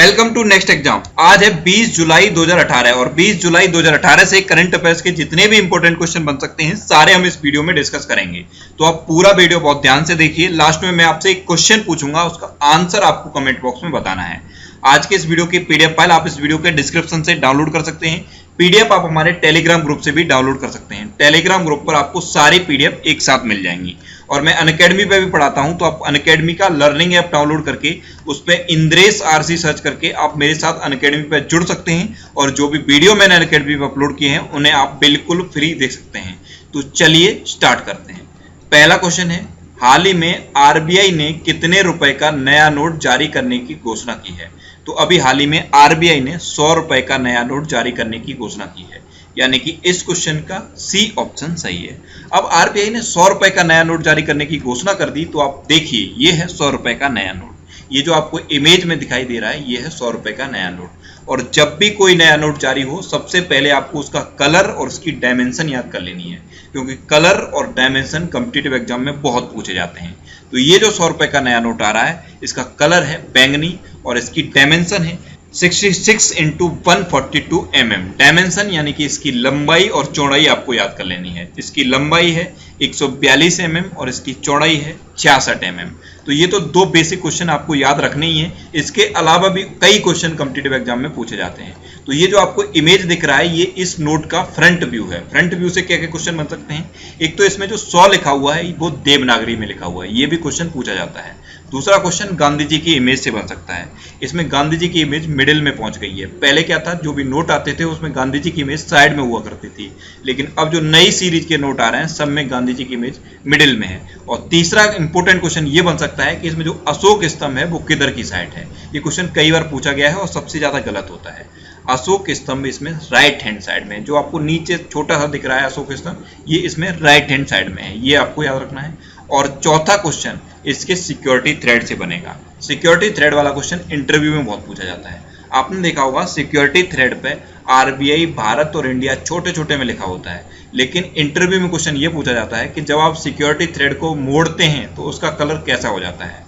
Welcome to next exam. आज है 20 जुलाई 2018 और 20 जुलाई 2018 से करंट अफेयर्स के जितने भी इंपॉर्टेंट क्वेश्चन बन सकते हैं सारे हम इस वीडियो में डिस्कस करेंगे। तो आप पूरा वीडियो बहुत ध्यान से देखिए। लास्ट में मैं आपसे एक क्वेश्चन पूछूंगा, उसका आंसर आपको कमेंट बॉक्स में बताना है। आज के इस वीडियो की पीडीएफ फाइल आप इस वीडियो के डिस्क्रिप्शन से डाउनलोड कर सकते हैं। पीडीएफ आप हमारे टेलीग्राम ग्रुप से भी डाउनलोड कर सकते हैं। टेलीग्राम ग्रुप पर आपको सारी पीडीएफ एक साथ मिल जाएंगी। और मैं अनअकैडमी पे भी पढ़ाता हूं, तो आप अनअकैडमी का लर्निंग ऐप डाउनलोड करके उस पर इंद्रेश आरसी सर्च करके आप मेरे साथ अनअकैडमी पे जुड़ सकते हैं। और जो भी वीडियो मैंने अनअकैडमी पे अपलोड किए हैं उन्हें आप बिल्कुल फ्री देख सकते हैं। तो चलिए स्टार्ट करते हैं। पहला क्वेश्चन है, हाल ही में आरबीआई ने कितने रुपए का नया नोट जारी करने की घोषणा की है? तो अभी हाल ही में आरबीआई ने 100 रुपए का नया नोट जारी करने की घोषणा की है, यानी कि इस क्वेश्चन का सी ऑप्शन सही है। अब आरबीआई ने 100 रुपए का नया नोट जारी करने की घोषणा कर दी, तो आप देखिए ये है 100 रुपए का नया नोट। ये जो आपको इमेज में दिखाई दे रहा है ये है 100 रुपए का नया नोट। और जब भी कोई नया नोट जारी हो सबसे पहले आपको उसका कलर और उसकी डायमेंशन याद कर लेनी है, क्योंकि कलर और डायमेंशन कॉम्पिटिटिव एग्जाम में बहुत पूछे जाते हैं। तो ये जो 100 रुपए का नया नोट आ रहा है इसका कलर है बैंगनी और इसकी डायमेंशन है 66 इंटू 142 mm। डायमेंशन यानी कि इसकी लंबाई और चौड़ाई आपको याद कर लेनी है। इसकी लंबाई है 142 mm और इसकी चौड़ाई है 66 mm। तो ये तो दो बेसिक क्वेश्चन आपको याद रखने ही है। इसके अलावा भी कई क्वेश्चन कॉम्पिटिटिव एग्जाम में पूछे जाते हैं। तो ये जो आपको इमेज दिख रहा है ये इस नोट का फ्रंट व्यू है। फ्रंट व्यू से क्या क्या क्वेश्चन बन सकते हैं? एक तो इसमें जो 100 लिखा हुआ है वो देवनागरी में लिखा हुआ है, ये भी क्वेश्चन पूछा जाता है। दूसरा क्वेश्चन गांधी जी की इमेज से बन सकता है। इसमें गांधी जी की इमेज मिडिल में पहुंच गई है। पहले क्या था, जो भी नोट आते थे उसमें गांधी जी की इमेज साइड में हुआ करती थी, लेकिन अब जो नई सीरीज के नोट आ रहे हैं सब में गांधी जी की इमेज मिडिल में है। और तीसरा इंपॉर्टेंट क्वेश्चन ये बन सकता है कि इसमें जो अशोक स्तंभ है वो किधर की साइड है। ये क्वेश्चन कई बार पूछा गया है और सबसे ज्यादा गलत होता है। अशोक स्तंभ इसमें राइट हैंड साइड में, जो आपको नीचे छोटा सा दिख रहा है अशोक स्तंभ, ये इसमें राइट हैंड साइड में है, ये आपको याद रखना है। और चौथा क्वेश्चन इसके सिक्योरिटी थ्रेड से बनेगा। सिक्योरिटी थ्रेड वाला क्वेश्चन इंटरव्यू में बहुत पूछा जाता है। आपने देखा होगा सिक्योरिटी थ्रेड पे आरबीआई, भारत और इंडिया छोटे छोटे में लिखा होता है, लेकिन इंटरव्यू में क्वेश्चन ये पूछा जाता है कि जब आप सिक्योरिटी थ्रेड को मोड़ते हैं तो उसका कलर कैसा हो जाता है।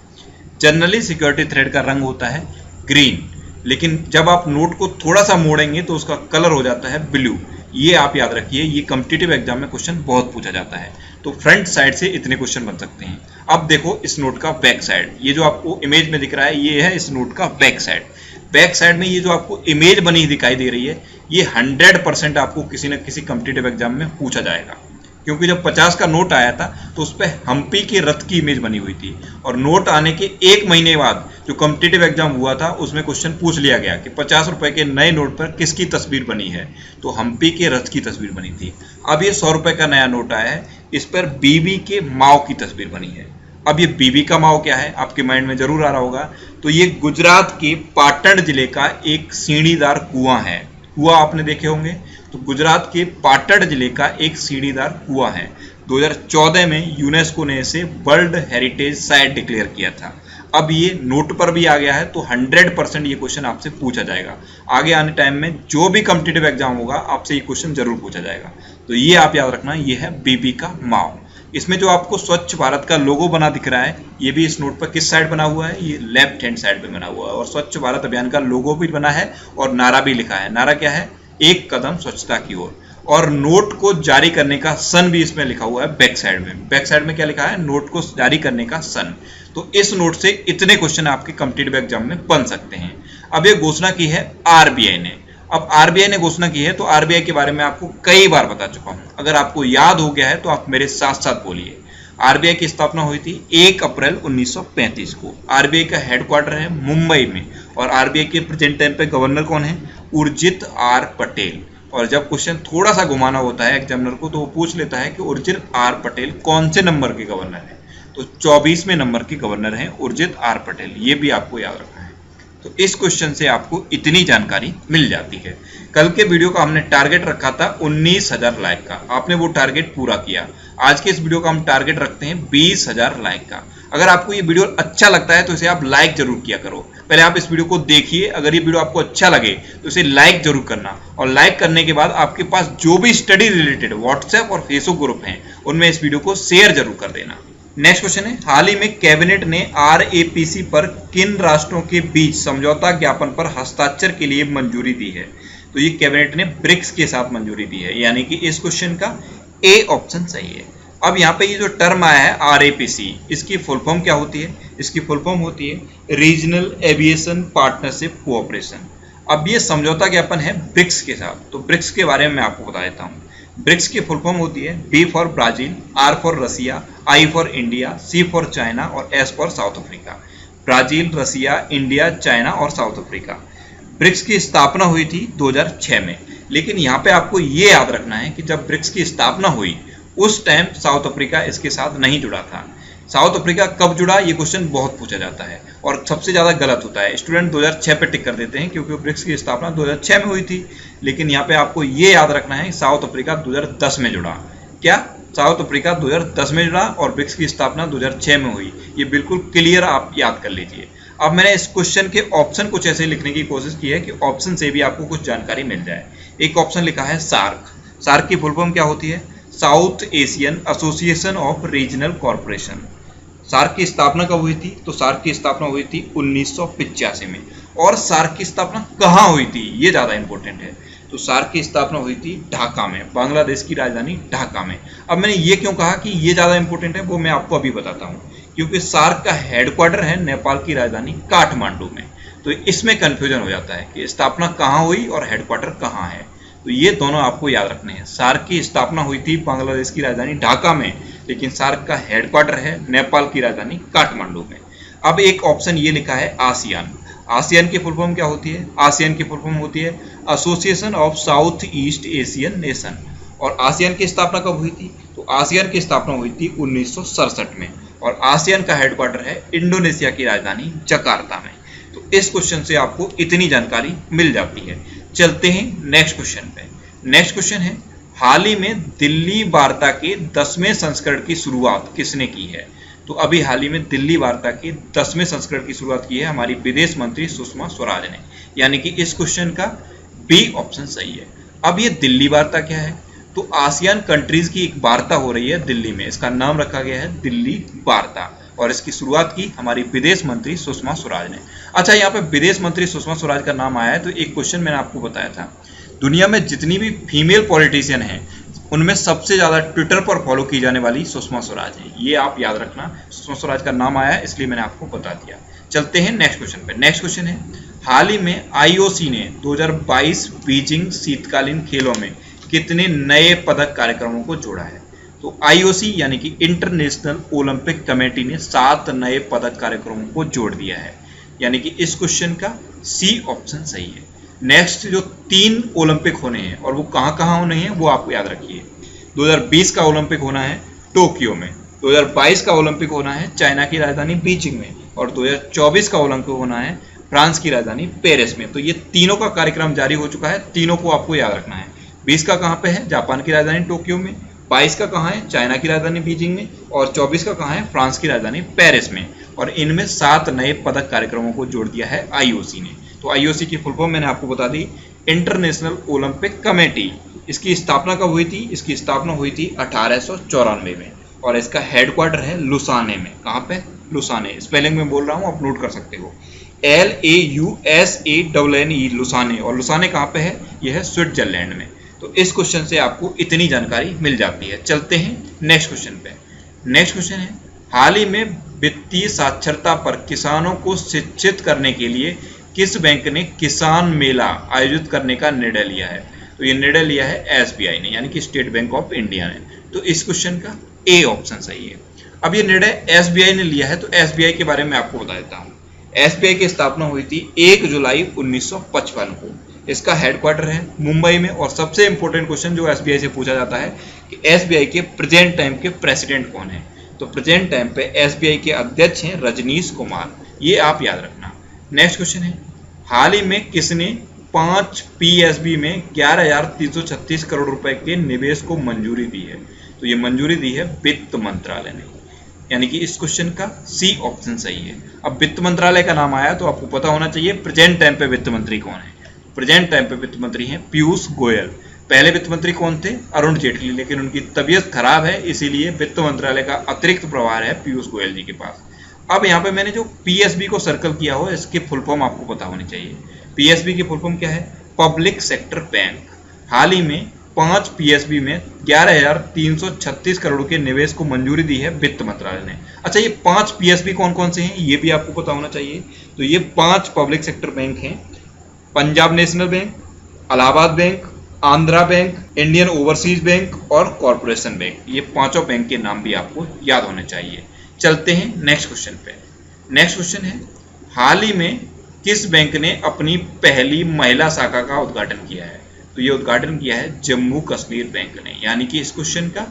जनरली सिक्योरिटी थ्रेड का रंग होता है ग्रीन, लेकिन जब आप नोट को थोड़ा सा मोड़ेंगे तो उसका कलर हो जाता है ब्लू। ये आप याद रखिए, ये कॉम्पिटिटिव एग्जाम में क्वेश्चन बहुत पूछा जाता है। तो फ्रंट साइड से इतने क्वेश्चन बन सकते हैं। अब देखो इस नोट का बैक साइड, ये जो आपको इमेज में दिख रहा है ये है इस नोट का बैक साइड। बैक साइड में ये जो आपको इमेज बनी दिखाई दे रही है ये 100% आपको किसी न किसी कॉम्पिटिटिव एग्जाम में पूछा जाएगा, क्योंकि जब 50 का नोट आया था तो उस पर हम्पी के रथ की इमेज बनी हुई थी। और नोट आने के 1 महीने बाद जो कॉम्पिटिटिव एग्जाम हुआ था उसमें क्वेश्चन पूछ लिया गया कि 50 रुपए के नए नोट पर किसकी तस्वीर बनी है, तो हम्पी के रथ की तस्वीर बनी थी। अब ये 100 रुपए का नया नोट आया है, इस पर बीबी के माओ की तस्वीर बनी है। अब ये बीबी का माओ क्या है आपके माइंड में जरूर आ रहा होगा। तो ये गुजरात के पाटण जिले का एक सीढ़ीदार कुआं है। कुआं आपने देखे होंगे, तो गुजरात के पाटण जिले का एक सीढ़ीदार कुआं है। 2014 में यूनेस्को ने इसे वर्ल्ड हेरिटेज साइट डिक्लेयर किया था। अब ये नोट पर भी आ गया है, तो 100% ये क्वेश्चन आपसे पूछा जाएगा। आगे आने टाइम में जो भी कॉम्पिटिटिव एग्जाम होगा आपसे ये क्वेश्चन जरूर पूछा जाएगा। तो ये आप याद रखना, ये है बीबी का माओ। इसमें जो आपको स्वच्छ भारत का लोगो बना दिख रहा है ये भी इस नोट पर किस साइड बना हुआ है, ये लेफ्ट हैंड साइड पे बना हुआ है। और स्वच्छ भारत अभियान का लोगो भी बना है और नारा भी लिखा है। नारा क्या है, एक कदम स्वच्छता की ओर। और नोट को जारी करने का सन भी इसमें लिखा हुआ है बैक साइड में। बैक साइड में क्या लिखा है, नोट को जारी करने का सन। तो इस नोट से इतने क्वेश्चन आपके कॉम्पिटिटिव एग्जाम में बन सकते हैं। अब ये घोषणा की है आरबीआई ने। अब आरबीआई ने घोषणा की है तो आरबीआई के बारे में आपको कई बार बता चुका हूं। अगर आपको याद हो गया है तो आप मेरे साथ साथ बोलिए। आरबीआई की स्थापना हुई थी 1 अप्रैल 1935 को। आरबीआई का हेडक्वार्टर है मुंबई में। और आरबीआई के प्रेजेंट टाइम पे गवर्नर कौन है, उर्जित आर पटेल। और जब क्वेश्चन थोड़ा सा घुमाना होता है एग्जामिनर को तो वो पूछ लेता है कि उर्जित आर पटेल कौन से नंबर के गवर्नर हैं, तो 24वें नंबर के गवर्नर हैं उर्जित आर पटेल। ये भी आपको याद रखना है। तो इस क्वेश्चन से आपको इतनी जानकारी मिल जाती है। कल के वीडियो का हमने टारगेट रखा था 19,000 लाइक का, आपने वो टारगेट पूरा किया। आज के इस वीडियो का हम टारगेट रखते हैं 20,000 लाइक का। अगर आपको ये वीडियो अच्छा लगता है तो इसे आप लाइक जरूर किया करो। पहले आप इस वीडियो को देखिए, अगर ये वीडियो आपको अच्छा लगे तो इसे लाइक जरूर करना। और लाइक करने के बाद आपके पास जो भी स्टडी रिलेटेड व्हाट्सएप और फेसबुक ग्रुप हैं उनमें इस वीडियो को शेयर जरूर कर देना। नेक्स्ट क्वेश्चन है, हाल ही में कैबिनेट ने RAPC पर किन राष्ट्रों के बीच समझौता ज्ञापन पर हस्ताक्षर के लिए मंजूरी दी है? तो ये कैबिनेट ने ब्रिक्स के साथ मंजूरी दी है, यानी कि इस क्वेश्चन का ए ऑप्शन सही है। अब यहाँ पे ये जो टर्म आया है RAPC, इसकी फुल फॉर्म क्या होती है? इसकी फुल फॉर्म होती है रीजनल एविएशन पार्टनरशिप कोऑपरेशन। अब ये समझौता ज्ञापन है ब्रिक्स के साथ, तो ब्रिक्स के बारे में मैं आपको बता देता हूँ। ब्रिक्स की फुल फॉर्म होती है B for Brazil, R for Russia, I for India, C for China और S for South Africa. Brazil, Russia, India, China और साउथ अफ्रीका। ब्रिक्स की स्थापना हुई थी 2006 में, लेकिन यहाँ पे आपको ये याद रखना है कि जब ब्रिक्स की स्थापना हुई उस टाइम साउथ अफ्रीका इसके साथ नहीं जुड़ा था। साउथ अफ्रीका कब जुड़ा, ये क्वेश्चन बहुत पूछा जाता है और सबसे ज़्यादा गलत होता है। स्टूडेंट 2006 पे टिक कर देते हैं क्योंकि ब्रिक्स की स्थापना 2006 में हुई थी, लेकिन यहाँ पे आपको ये याद रखना है साउथ अफ्रीका 2010 में जुड़ा। क्या साउथ अफ्रीका 2010 में जुड़ा और ब्रिक्स की स्थापना 2006 में हुई, ये बिल्कुल क्लियर आप याद कर लीजिए। अब मैंने इस क्वेश्चन के ऑप्शन कुछ ऐसे लिखने की कोशिश की है कि ऑप्शन से भी आपको कुछ जानकारी मिल जाए। एक ऑप्शन लिखा है सार्क। सार्क की फुल फॉर्म क्या होती है? South Asian association of regional corporation. SAARC की स्थापना कब हुई थी? तो सार्क की स्थापना हुई थी 1985 में। और सार्क की स्थापना कहाँ हुई थी, ये ज़्यादा इंपॉर्टेंट है। तो सार्क की स्थापना हुई थी ढाका में, बांग्लादेश की राजधानी ढाका में। अब मैंने ये क्यों कहा कि ये ज़्यादा इंपॉर्टेंट है, वो मैं आपको अभी बताता हूँ। क्योंकि सार्क का हेडक्वार्टर है नेपाल की राजधानी काठमांडू में, तो इसमें कन्फ्यूजन हो जाता है कि स्थापना कहाँ हुई और हेडक्वार्टर कहाँ है। तो ये दोनों आपको याद रखने हैं। सार्क की स्थापना हुई थी बांग्लादेश की राजधानी ढाका में, लेकिन सार्क का हेडक्वार्टर है नेपाल की राजधानी काठमांडू में। अब एक ऑप्शन ये लिखा है आसियान। आसियान की फुल फॉर्म क्या होती है? आसियान की फुल फॉर्म होती है association of south east Asian nation. और आसियान की स्थापना कब हुई थी? तो आसियान की स्थापना हुई थी 1967 में और आसियान का हेडक्वार्टर है इंडोनेशिया की राजधानी जकार्ता में। तो इस क्वेश्चन से आपको इतनी जानकारी मिल जाती है। चलते हैं नेक्स्ट क्वेश्चन पे। नेक्स्ट क्वेश्चन है, हाल ही में दिल्ली वार्ता के 10वें संस्करण की शुरुआत किसने की है? तो अभी हाल ही में दिल्ली वार्ता के 10वें संस्करण की शुरुआत की है हमारी विदेश मंत्री सुषमा स्वराज ने, यानी कि इस क्वेश्चन का बी ऑप्शन सही है। अब ये दिल्ली वार्ता क्या है? तो आसियान कंट्रीज की एक वार्ता हो रही है दिल्ली में, इसका नाम रखा गया है दिल्ली वार्ता और इसकी शुरुआत की हमारी विदेश मंत्री सुषमा स्वराज ने। अच्छा, यहाँ पे विदेश मंत्री सुषमा स्वराज का नाम आया है तो एक क्वेश्चन मैंने आपको बताया था, दुनिया में जितनी भी फीमेल पॉलिटिशियन हैं उनमें सबसे ज़्यादा ट्विटर पर फॉलो की जाने वाली सुषमा स्वराज है। ये आप याद रखना, सुषमा स्वराज का नाम आया है इसलिए मैंने आपको बता दिया। चलते हैं नेक्स्ट क्वेश्चन पे। नेक्स्ट क्वेश्चन है, हाल ही में IOC ने 2022 बीजिंग शीतकालीन खेलों में कितने नए पदक कार्यक्रमों को जोड़ा है? तो IOC यानी कि इंटरनेशनल ओलंपिक कमेटी ने 7 नए पदक कार्यक्रमों को जोड़ दिया है, यानी कि इस क्वेश्चन का सी ऑप्शन सही है। नेक्स्ट जो 3 ओलंपिक होने हैं और वो कहाँ कहाँ होने हैं वो आपको याद रखिए। 2020 का ओलंपिक होना है टोक्यो में, 2022 का ओलंपिक होना है चाइना की राजधानी बीजिंग में और 2024 का ओलंपिक होना है फ्रांस की राजधानी पेरिस में। तो ये तीनों का कार्यक्रम जारी हो चुका है, तीनों को आपको याद रखना है। 20 का कहाँ पे है? जापान की राजधानी टोक्यो में। 22 का कहाँ है? चाइना की राजधानी बीजिंग में। और 24 का कहाँ है? फ्रांस की राजधानी पेरिस में। और इनमें 7 नए पदक कार्यक्रमों को जोड़ दिया है IOC ने। तो IOC की फुल फॉर्म मैंने आपको बता दी, इंटरनेशनल ओलंपिक कमेटी। इसकी स्थापना कब हुई थी? इसकी स्थापना हुई थी 1894 में और इसका हेडक्वार्टर है लुसाने में। कहाँ पे? लुसाने। स्पेलिंग में बोल रहा हूँ, आप नोट कर सकते हो, LAUSANE लुसाने। और लुसाने कहाँ पे है? यह है स्विट्जरलैंड में। तो इस क्वेश्चन से आपको इतनी जानकारी मिल जाती है। चलते हैं नेक्स्ट क्वेश्चन पे। नेक्स्ट क्वेश्चन है, हाल ही में वित्तीय साक्षरता पर किसानों को शिक्षित करने के लिए किस बैंक ने किसान मेला आयोजित करने का निर्णय लिया है? तो ये निर्णय लिया है SBI ने, यानी कि स्टेट बैंक ऑफ इंडिया ने। तो इस क्वेश्चन का ए ऑप्शन सही है। अब ये निर्णय SBI ने लिया है तो SBI के बारे में आपको बता देता हूँ। SBI की स्थापना हुई थी 1 जुलाई 1955 को। इसका हेडक्वार्टर है मुंबई में। और सबसे इंपॉर्टेंट क्वेश्चन जो SBI से पूछा जाता है कि SBI के प्रेजेंट टाइम के प्रेसिडेंट कौन है? तो प्रेजेंट टाइम पे SBI के अध्यक्ष हैं रजनीश कुमार, ये आप याद रखना। नेक्स्ट क्वेश्चन है, हाल ही में किसने 5 PSB में 11,336 करोड़ रुपए के निवेश को मंजूरी दी है? तो ये मंजूरी दी है वित्त मंत्रालय ने, यानी कि इस क्वेश्चन का सी ऑप्शन सही है। अब वित्त मंत्रालय का नाम आया तो आपको पता होना चाहिए प्रेजेंट टाइम पे वित्त मंत्री कौन है। प्रेजेंट टाइम पे वित्त मंत्री हैं पीयूष गोयल। पहले वित्त मंत्री कौन थे? अरुण जेटली, लेकिन उनकी तबीयत खराब है, इसीलिए वित्त मंत्रालय का अतिरिक्त प्रभार है पीयूष गोयल जी के पास। अब यहाँ पे मैंने जो पीएसबी को सर्कल किया हो, इसकी फुल फॉर्म आपको पता होनी चाहिए। पीएसबी की फुल फॉर्म क्या है? Public sector bank. हाल ही में 5 पीएसबी में 11,336 करोड़ के निवेश को मंजूरी दी है वित्त मंत्रालय ने। अच्छा, ये 5 पीएसबी कौन कौन से हैं ये भी आपको पता होना चाहिए। तो ये 5 पब्लिक सेक्टर बैंक हैं: Punjab national bank, Allahabad bank, Andhra bank, Indian overseas bank और कॉरपोरेशन बैंक। ये पांचों बैंक के नाम भी आपको याद होने चाहिए। चलते हैं नेक्स्ट क्वेश्चन पे। नेक्स्ट क्वेश्चन है, हाल ही में किस बैंक ने अपनी पहली महिला शाखा का उद्घाटन किया है? तो ये उद्घाटन किया है जम्मू कश्मीर बैंक ने, यानी कि इस क्वेश्चन का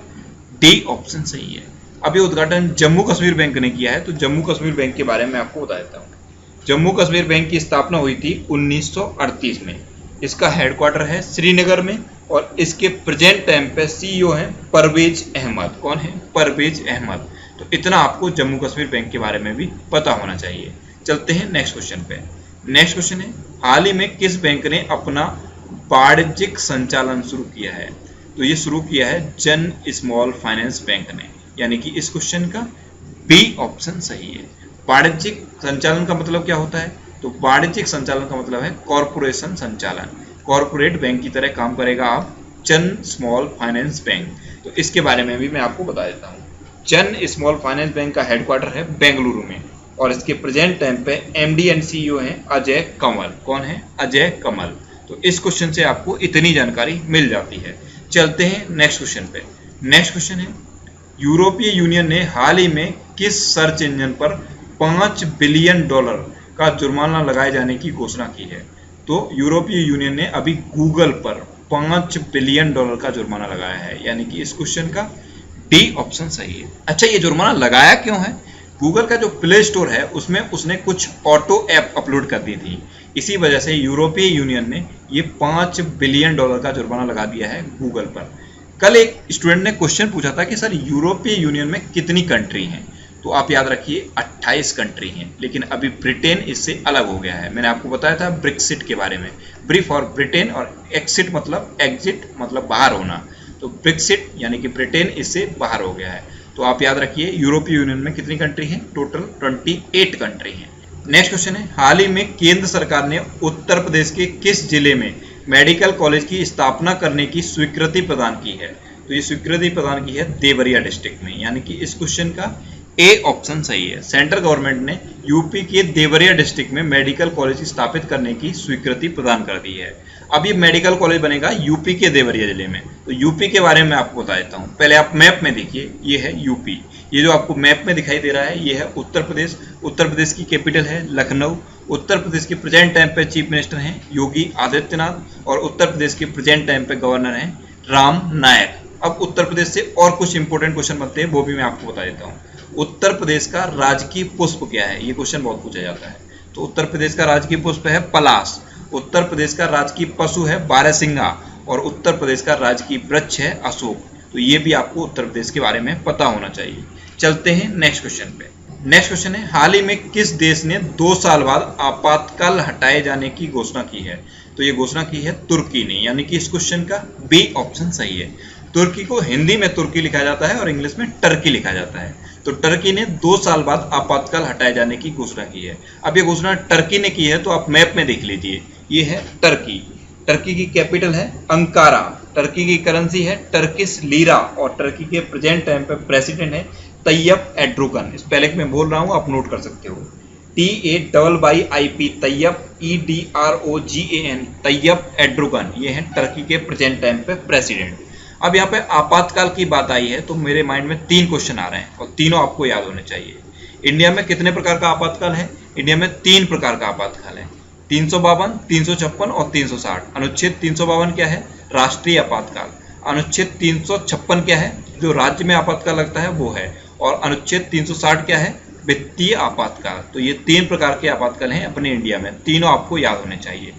डी ऑप्शन सही है। अब ये उद्घाटन जम्मू कश्मीर बैंक ने किया है, तो जम्मू कश्मीर बैंक के बारे में आपको बता देता हूँ। जम्मू कश्मीर बैंक की स्थापना हुई थी 1938 में। इसका हेडक्वार्टर है श्रीनगर में और इसके प्रेजेंट टाइम पे सीईओ हैं परवेज अहमद। कौन है? परवेज अहमद। तो इतना आपको जम्मू कश्मीर बैंक के बारे में भी पता होना चाहिए। चलते हैं नेक्स्ट क्वेश्चन पे। नेक्स्ट क्वेश्चन है, हाल ही में किस बैंक ने अपना वाणिज्यिक संचालन शुरू किया है? तो ये शुरू किया है जन स्मॉल फाइनेंस बैंक ने, यानी कि इस क्वेश्चन का बी ऑप्शन सही है। वाणिज्यिक संचालन का मतलब क्या होता है? तो वाणिज्यिक संचालन का मतलब है कॉरपोरेशन संचालन। कॉरपोरेट बैंक की तरह काम करेगा आप जन स्मॉल फाइनेंस बैंक। तो इसके बारे में भी मैं आपको बता देता हूँ। जन स्मॉल फाइनेंस बैंक का हेडक्वार्टर है बेंगलुरु में और इसके प्रेजेंट टाइम पे एमडी एंड सीईओ हैं अजय कमल। कौन है? अजय कमल। तो इस क्वेश्चन से आपको इतनी जानकारी मिल जाती है। चलते हैं नेक्स्ट क्वेश्चन पे। नेक्स्ट क्वेश्चन है, यूरोपीय यूनियन ने हाल ही में किस सर्च इंजन पर $5 बिलियन का जुर्माना लगाए जाने की घोषणा की है? तो यूरोपीय यूनियन ने अभी गूगल पर $5 बिलियन का जुर्माना लगाया है, यानी कि इस क्वेश्चन का डी ऑप्शन सही है। अच्छा, ये जुर्माना लगाया क्यों है? गूगल का जो प्ले स्टोर है उसमें उसने कुछ ऑटो ऐप अपलोड कर दी थी, इसी वजह से यूरोपीय यूनियन ने ये $5 बिलियन का जुर्माना लगा दिया है गूगल पर। कल एक स्टूडेंट ने क्वेश्चन पूछा था कि सर यूरोपीय यूनियन में कितनी कंट्री हैं? तो आप याद रखिए 28 कंट्री हैं, लेकिन अभी ब्रिटेन इससे अलग हो गया है। मैंने आपको बताया था ब्रेक्सिट के बारे में, ब्री फॉर ब्रिटेन और एक्सिट मतलब एग्जिट मतलब बाहर होना। तो ब्रेक्सिट यानी कि ब्रिटेन इससे बाहर हो गया है। तो आप याद रखिए यूरोपीय यूनियन में कितनी कंट्री हैं? टोटल 28 कंट्री हैं। नेक्स्ट क्वेश्चन है, हाल ही में केंद्र सरकार ने उत्तर प्रदेश के किस जिले में मेडिकल कॉलेज की स्थापना करने की स्वीकृति प्रदान की है? तो ये स्वीकृति प्रदान की है देवरिया डिस्ट्रिक्ट में, यानी कि इस क्वेश्चन का ए ऑप्शन सही है। सेंट्रल गवर्नमेंट ने यूपी के देवरिया डिस्ट्रिक्ट में मेडिकल कॉलेज स्थापित करने की स्वीकृति प्रदान कर दी है। अब ये मेडिकल कॉलेज बनेगा यूपी के देवरिया जिले में। तो यूपी के बारे में आपको बता देता हूँ। पहले आप मैप में देखिए, ये है यूपी। ये जो आपको मैप में दिखाई दे रहा है ये है उत्तर प्रदेश। उत्तर प्रदेश की कैपिटल है लखनऊ। उत्तर प्रदेश के प्रेजेंट टाइम पे चीफ मिनिस्टर हैं योगी आदित्यनाथ और उत्तर प्रदेश के प्रेजेंट टाइम पे गवर्नर हैं राम नायक। अब उत्तर प्रदेश से और कुछ इंपॉर्टेंट क्वेश्चन बनते हैं, वो भी मैं आपको बता देता हूँ। उत्तर प्रदेश का राजकीय पुष्प क्या है? ये क्वेश्चन बहुत पूछा जाता है। तो उत्तर प्रदेश का राजकीय पुष्प है पलाश। उत्तर प्रदेश का राजकीय पशु है बारहसिंगा और उत्तर प्रदेश का राजकीय वृक्ष है अशोक। तो ये भी आपको उत्तर प्रदेश के बारे में पता होना चाहिए। चलते हैं नेक्स्ट क्वेश्चन पे। नेक्स्ट क्वेश्चन है, हाल ही में किस देश ने 2 साल बाद आपातकाल हटाए जाने की घोषणा की है? तो ये घोषणा की है तुर्की ने, यानी कि इस क्वेश्चन का बी ऑप्शन सही है। तुर्की को हिंदी में तुर्की लिखा जाता है और इंग्लिश में टर्की लिखा जाता है। तो टर्की ने 2 साल बाद आपातकाल हटाए जाने की घोषणा की है। अब ये घोषणा टर्की ने की है, तो आप मैप में देख लीजिए, ये है टर्की। टर्की की कैपिटल है अंकारा। टर्की की करेंसी है टर्किश लीरा और टर्की के प्रेजेंट टाइम पे प्रेसिडेंट है तैयब एर्डोगन। स्पेलिंग में बोल रहा हूँ, आप नोट कर सकते हो। TAYYIP Tayyip EDROGAN Tayyip Erdogan, ये है टर्की के प्रेजेंट टाइम पे प्रेसिडेंट। अब यहाँ पे आपातकाल की बात आई है तो मेरे माइंड में 3 क्वेश्चन आ रहे हैं और तीनों आपको याद होने चाहिए। इंडिया में कितने प्रकार का आपातकाल है? इंडिया में 3 प्रकार का आपातकाल है, 352, 356 और 360। अनुच्छेद 352 क्या है? राष्ट्रीय आपातकाल। अनुच्छेद 356 क्या है? जो राज्य में आपातकाल लगता है वो है। और अनुच्छेद 360 क्या है? वित्तीय आपातकाल। तो ये 3 प्रकार के आपातकाल हैं अपने इंडिया में, तीनों आपको याद होने चाहिए।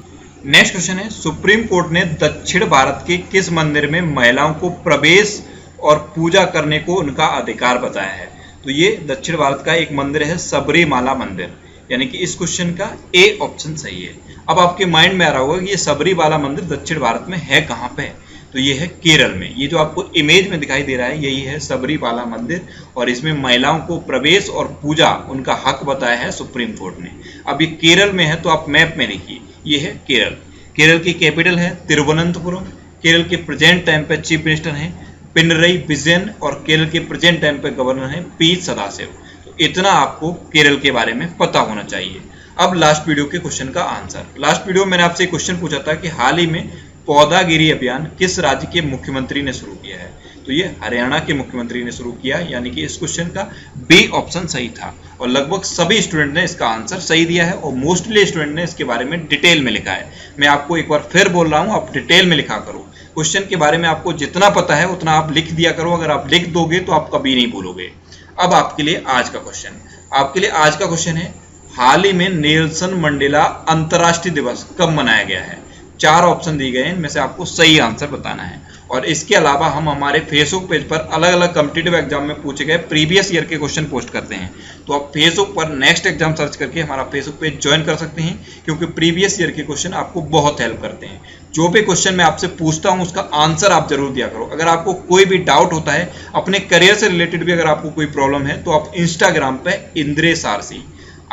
नेक्स्ट क्वेश्चन है, सुप्रीम कोर्ट ने दक्षिण भारत के किस मंदिर में महिलाओं को प्रवेश और पूजा करने को उनका अधिकार बताया है? तो ये दक्षिण भारत का एक मंदिर है सबरीमाला मंदिर, यानी कि इस क्वेश्चन का ए ऑप्शन सही है। अब आपके माइंड में आ रहा होगा कि ये सबरीमाला मंदिर दक्षिण भारत में है कहाँ पे? तो ये है केरल में। ये जो आपको इमेज में दिखाई दे रहा है यही है सबरीमाला मंदिर, और इसमें महिलाओं को प्रवेश और पूजा उनका हक बताया है सुप्रीम कोर्ट ने। अब ये केरल में है, तो आप मैप में देखिए, ये है केरल। केरल की कैपिटल है तिरुवनंतपुरम। केरल के प्रेजेंट टाइम पे चीफ मिनिस्टर हैं पिनरई विजयन, और केरल के प्रेजेंट टाइम पे गवर्नर हैं पी सदाशिव। तो इतना आपको केरल के बारे में पता होना चाहिए। अब लास्ट वीडियो के क्वेश्चन का आंसर। लास्ट वीडियो में मैंने आपसे क्वेश्चन पूछा था कि हाल ही में पौधागिरी अभियान किस राज्य के मुख्यमंत्री ने शुरू किया है, तो ये हरियाणा के मुख्यमंत्री ने शुरू किया, यानी कि इस क्वेश्चन का बी ऑप्शन सही था। और लगभग सभी स्टूडेंट ने इसका आंसर सही दिया है, और मोस्टली स्टूडेंट ने इसके बारे में डिटेल में लिखा है। मैं आपको एक बार फिर बोल रहा हूँ, आप डिटेल में लिखा करो। क्वेश्चन के बारे में आपको जितना पता है उतना आप लिख दिया करो। अगर आप लिख दोगे तो आप कभी नहीं भूलोगे। अब आपके लिए आज का क्वेश्चन, आपके लिए आज का क्वेश्चन है, हाल ही में नेल्सन मंडेला अंतर्राष्ट्रीय दिवस कब मनाया गया है। 4 ऑप्शन दिए गए हैं, इनमें से आपको सही आंसर बताना है। और इसके अलावा हम हमारे फेसबुक पेज पर अलग अलग कॉम्पिटिटिव एग्जाम में पूछे गए प्रीवियस ईयर के क्वेश्चन पोस्ट करते हैं। तो आप फेसबुक पर नेक्स्ट एग्जाम सर्च करके हमारा फेसबुक पेज ज्वाइन कर सकते हैं, क्योंकि प्रीवियस ईयर के क्वेश्चन आपको बहुत हेल्प करते हैं। जो भी क्वेश्चन मैं आपसे पूछता हूं उसका आंसर आप जरूर दिया करो। अगर आपको कोई भी डाउट होता है, अपने करियर से रिलेटेड भी अगर आपको कोई प्रॉब्लम है, तो आप इंस्टाग्राम पे इंद्रेश आरसी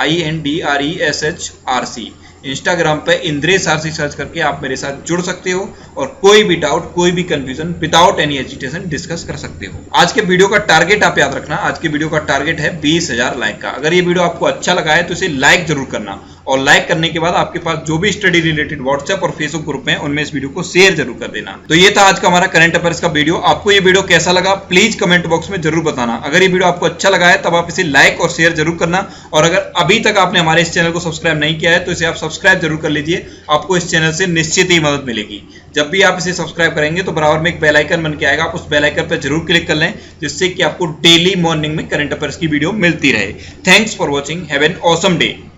INDRESHRC इंस्टाग्राम पे इंद्रेश आरसी सर्च करके आप मेरे साथ जुड़ सकते हो, और कोई भी डाउट, कोई भी confusion without any agitation discuss कर सकते हो। आज के वीडियो का टारगेट आप याद रखना, आज के वीडियो का टारगेट है 20,000 लाइक का। अगर ये वीडियो आपको अच्छा लगा है तो इसे लाइक जरूर करना, और लाइक करने के बाद आपके पास जो भी स्टडी रिलेटेड व्हाट्सएप और फेसबुक ग्रुप है उनमें इस वीडियो को शेयर जरूर कर देना। तो ये था आज का हमारा करंट अफेयर्स का वीडियो। आपको ये वीडियो कैसा लगा प्लीज कमेंट बॉक्स में जरूर बताना। अगर ये वीडियो आपको अच्छा लगा है तब आप इसे लाइक और शेयर जरूर करना, और अगर अभी तक आपने हमारे इस चैनल को सब्सक्राइब नहीं किया है तो इसे आप सब्सक्राइब जरूर कर लीजिए। आपको इस चैनल से निश्चित ही मदद मिलेगी। जब भी आप इसे सब्सक्राइब करेंगे तो बराबर में एक बेल आइकन बन के आएगा, आप उस बेल आइकन पर जरूर क्लिक कर लें, जिससे कि आपको डेली मॉर्निंग में करंट अफेयर्स की वीडियो मिलती रहे। Thanks for watching, have an awesome day.